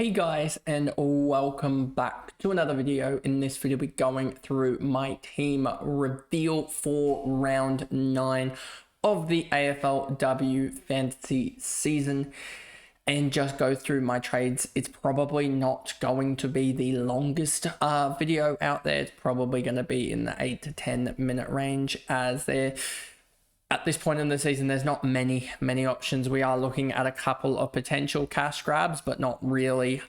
Hey guys, and welcome back to another video. In this video we're going through my team reveal for round 9 of the AFLW fantasy season and just go through my trades. It's probably not going to be the longest video out there. It's probably going to be in the 8 to 10 minute range, as they're at this point in the season, there's not many options. We are looking at a couple of potential cash grabs, but not really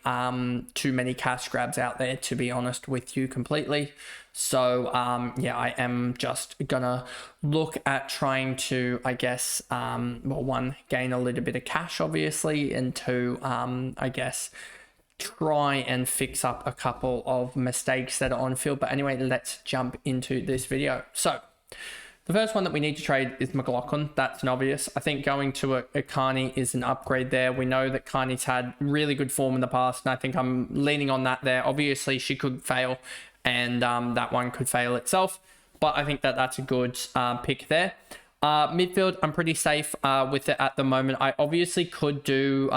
too many cash grabs out there, to be honest with you completely. So yeah, I am just gonna look at trying to, I guess, well, one, gain a little bit of cash, obviously, and two, I guess, try and fix up a couple of mistakes that are on field. But anyway, let's jump into this video. So the first one that we need to trade is McLaughlin. That's an obvious. I think going to a Carney is an upgrade there. We know that Carney's had really good form in the past, and I think I'm leaning on that there. Obviously, she could fail, and that one could fail itself, but I think that that's a good pick there. Midfield, I'm pretty safe with it at the moment. I obviously could do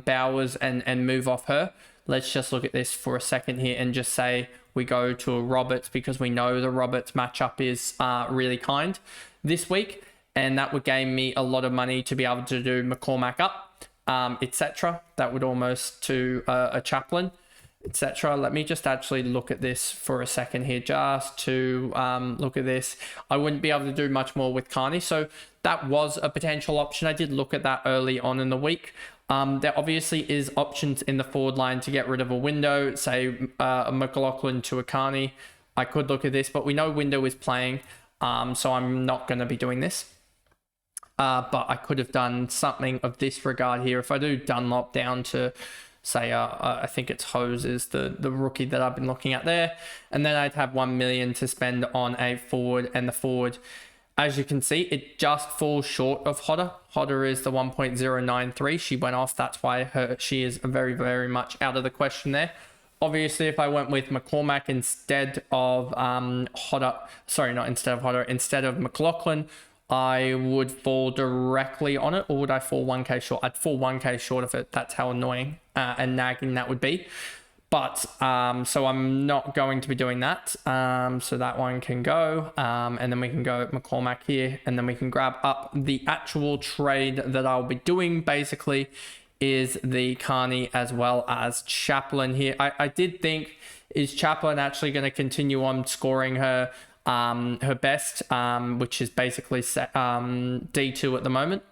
Bowers and move off her. Let's just look at this for a second here and just say we go to a Roberts, because we know the Roberts matchup is really kind this week, and that would gain me a lot of money to be able to do McCormack up, etc. That would almost to a Chaplin, etc. Let me just actually look at this for a second here, just to look at this. I wouldn't be able to do much more with Carney, so that was a potential option. I did look at that early on in the week. There obviously is options in the forward line to get rid of a Window, say a McLaughlin to a Carney. I could look at this, but we know Window is playing, so I'm not going to be doing this. But I could have done something of this regard here. If I do Dunlop down to, say, I think it's Hose is the rookie that I've been looking at there. And then I'd have 1 million to spend on a forward, and the forward, as you can see, it just falls short of Hodder. Hodder is the 1.093. She went off. That's why she is very, very much out of the question there. Obviously, if I went with McCormack instead of Hodder, sorry, not instead of Hodder, instead of McLaughlin, I would fall directly on it. Or would I fall 1k short? I'd fall 1k short of it. That's how annoying and nagging that would be. But so I'm not going to be doing that. So that one can go, and then we can go McCormack here, and then we can grab up the actual trade that I'll be doing. Basically is the Carney as well as Chaplin here. I did think, is Chaplin actually going to continue on scoring her best, which is basically D2 at the moment.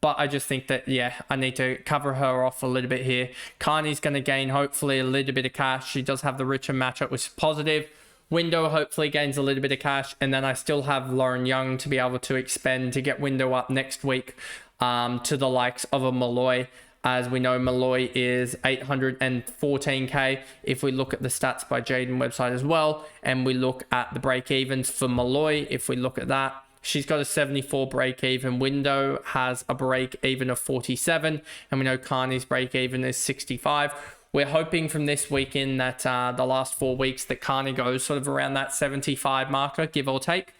But I just think that, yeah, I need to cover her off a little bit here. Carney's going to gain, hopefully, a little bit of cash. She does have the richer matchup, which is positive. Window hopefully gains a little bit of cash. And then I still have Lauren Young to be able to expend to get Window up next week to the likes of a Malloy. As we know, Malloy is 814k. If we look at the stats by Jaden website as well, and we look at the break-evens for Malloy, if we look at that, she's got a 74 break-even. Window has a break-even of 47, and we know Carney's break-even is 65. We're hoping from this weekend that the last 4 weeks that Carney goes sort of around that 75 marker, give or take.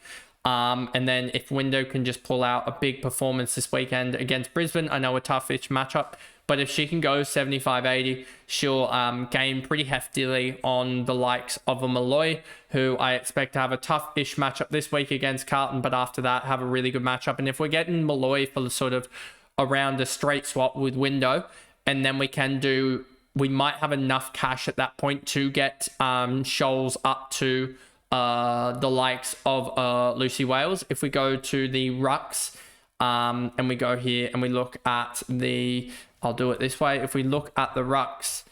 And then if Window can just pull out a big performance this weekend against Brisbane, I know a tough-ish matchup, but if she can go 75-80, she'll gain pretty heftily on the likes of a Malloy, who I expect to have a tough-ish matchup this week against Carlton, but after that, have a really good matchup. And if we're getting Malloy for the sort of around a straight swap with Window, and then we might have enough cash at that point to get Scholes up to the likes of Lucy Wales. If we go to the rucks, and we go here and we look at the, I'll do it this way. If we look at the rucks,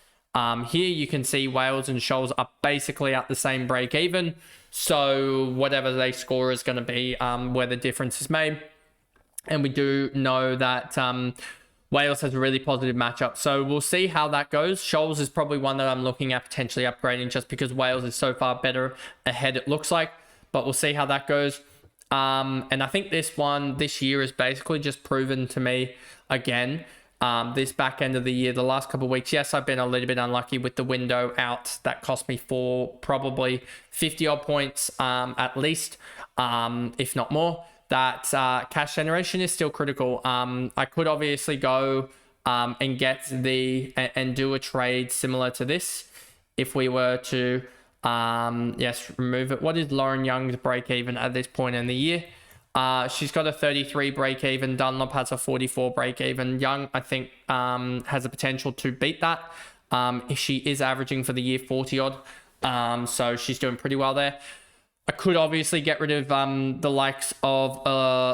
here you can see Wales and Scholes are basically at the same break even. So whatever they score is going to be where the difference is made. And we do know that Wales has a really positive matchup. So we'll see how that goes. Scholes is probably one that I'm looking at potentially upgrading, just because Wales is so far better ahead, it looks like. But we'll see how that goes. And I think this year is basically just proven to me again, this back end of the year, the last couple of weeks. Yes, I've been a little bit unlucky with the Window out. That cost me for probably 50 odd points, at least, if not more. That cash generation is still critical. I could obviously go and get and do a trade similar to this. If we were to, yes, remove it. What is Lauren Young's break even at this point in the year? She's got a 33 break even. Dunlop has a 44 break even. Young, I think, has the potential to beat that. She is averaging for the year 40 odd. So she's doing pretty well there. I could obviously get rid of the likes of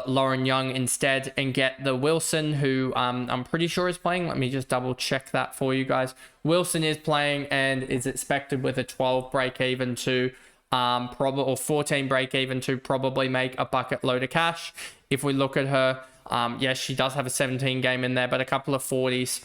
Lauren Young instead and get the Wilson, who I'm pretty sure is playing. Let me just double check that for you guys. Wilson is playing and is expected with a 12 break even to or 14 break even to probably make a bucket load of cash. If we look at her, yes, she does have a 17 game in there, but a couple of 40s.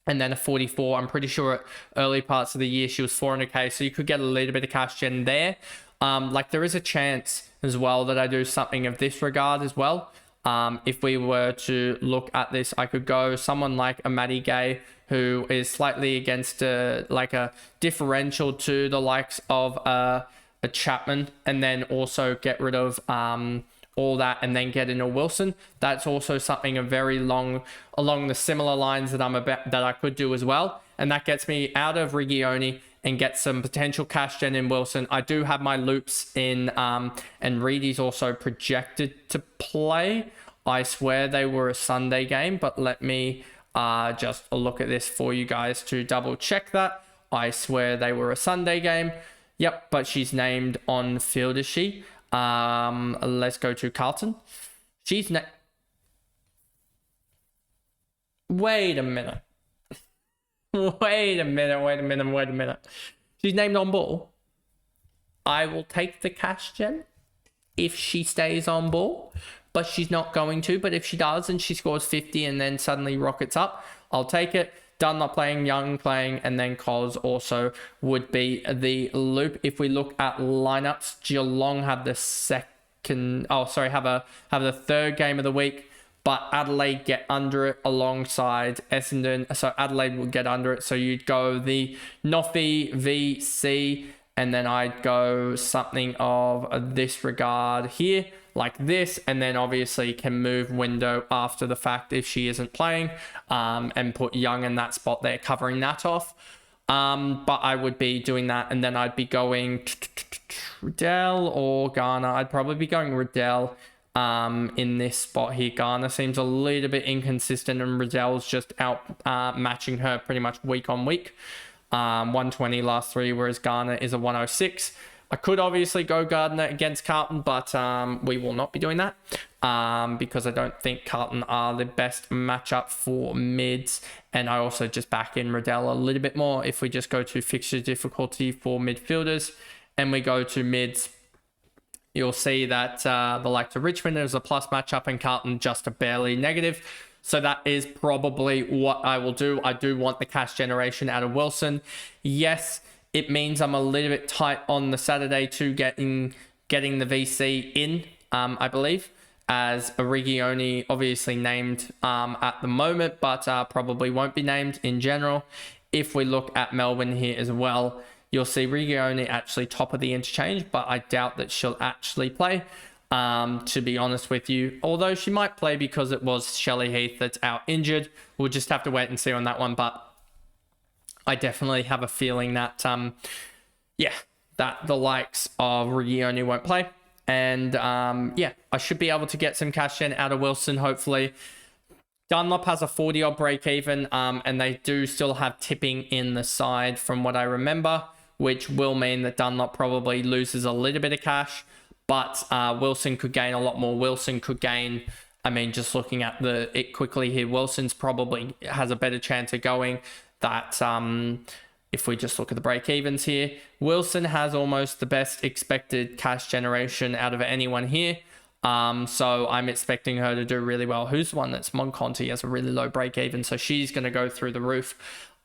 And then a 44. I'm pretty sure early parts of the year she was 400k, so you could get a little bit of cash gen there. Like there is a chance as well that I do something of this regard as well. If we were to look at this, I could go someone like a Maddie Gay, who is slightly against like a differential to the likes of a Chapman, and then also get rid of all that and then get in a Wilson. That's also something along the similar lines that I could do as well. And that gets me out of Rigioni and get some potential cash gen in Wilson. I do have my loops in, and Reedy's also projected to play. I swear they were a Sunday game, but let me just look at this for you guys to double check that. I swear they were a Sunday game. Yep, but she's named on field, is she? Let's go to Carlton. She's wait a minute. Wait a minute. She's named on ball. I will take the cash gen if she stays on ball, but she's not going to. But if she does and she scores 50 and then suddenly rockets up, I'll take it. Dunlop playing, Young playing, and then Cos also would be the loop. If we look at lineups, Geelong have the have the third game of the week, but Adelaide get under it alongside Essendon. So Adelaide will get under it. So you'd go the Noffy VC, and then I'd go something of this regard here, like this, and then obviously can move Window after the fact if she isn't playing, and put Young in that spot there, covering that off. But I would be doing that, and then I'd be going Riddell or Garner. I'd probably be going Riddell in this spot here. Garner seems a little bit inconsistent, and Riddell's just out matching her pretty much week on week. 120 last three, whereas Garner is a 106. I could obviously go Gardner against Carlton, but we will not be doing that because I don't think Carlton are the best matchup for mids. And I also just back in Riddell a little bit more. If we just go to fixture difficulty for midfielders and we go to mids, you'll see that the likes of Richmond is a plus matchup and Carlton just a barely negative. So that is probably what I will do. I do want the cash generation out of Wilson. Yes, it means I'm a little bit tight on the Saturday to getting the VC in, I believe, as Origioni obviously named at the moment, but probably won't be named in general. If we look at Melbourne here as well, you'll see Origioni actually top of the interchange, but I doubt that she'll actually play, to be honest with you. Although she might play because it was Shelley Heath that's out injured. We'll just have to wait and see on that one, but I definitely have a feeling that, that the likes of Rigioni won't play. And, I should be able to get some cash in out of Wilson, hopefully. Dunlop has a 40-odd break-even, and they do still have tipping in the side from what I remember, which will mean that Dunlop probably loses a little bit of cash, but Wilson could gain a lot more. Wilson could gain, just looking at it quickly here, Wilson's probably has a better chance of going. That if we just look at the break-evens here, Wilson has almost the best expected cash generation out of anyone here. So I'm expecting her to do really well. Who's the one that's Monconti has a really low break-even, so she's going to go through the roof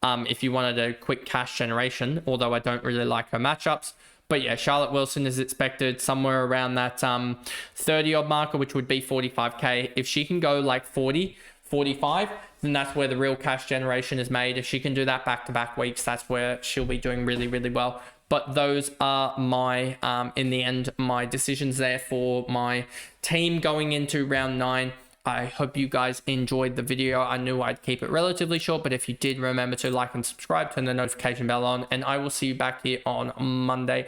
if you wanted a quick cash generation, although I don't really like her matchups. But yeah, Charlotte Wilson is expected somewhere around that 30-odd marker, which would be 45k. If she can go like 40, 45, then that's where the real cash generation is made. If she can do that back-to-back weeks, that's where she'll be doing really, really well. But those are my, in the end, my decisions there for my team going into round 9. I hope you guys enjoyed the video. I knew I'd keep it relatively short, but if you did, remember to like and subscribe, turn the notification bell on, and I will see you back here on Monday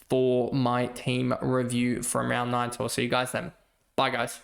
for my team review from round 9. So I'll see you guys then. Bye, guys.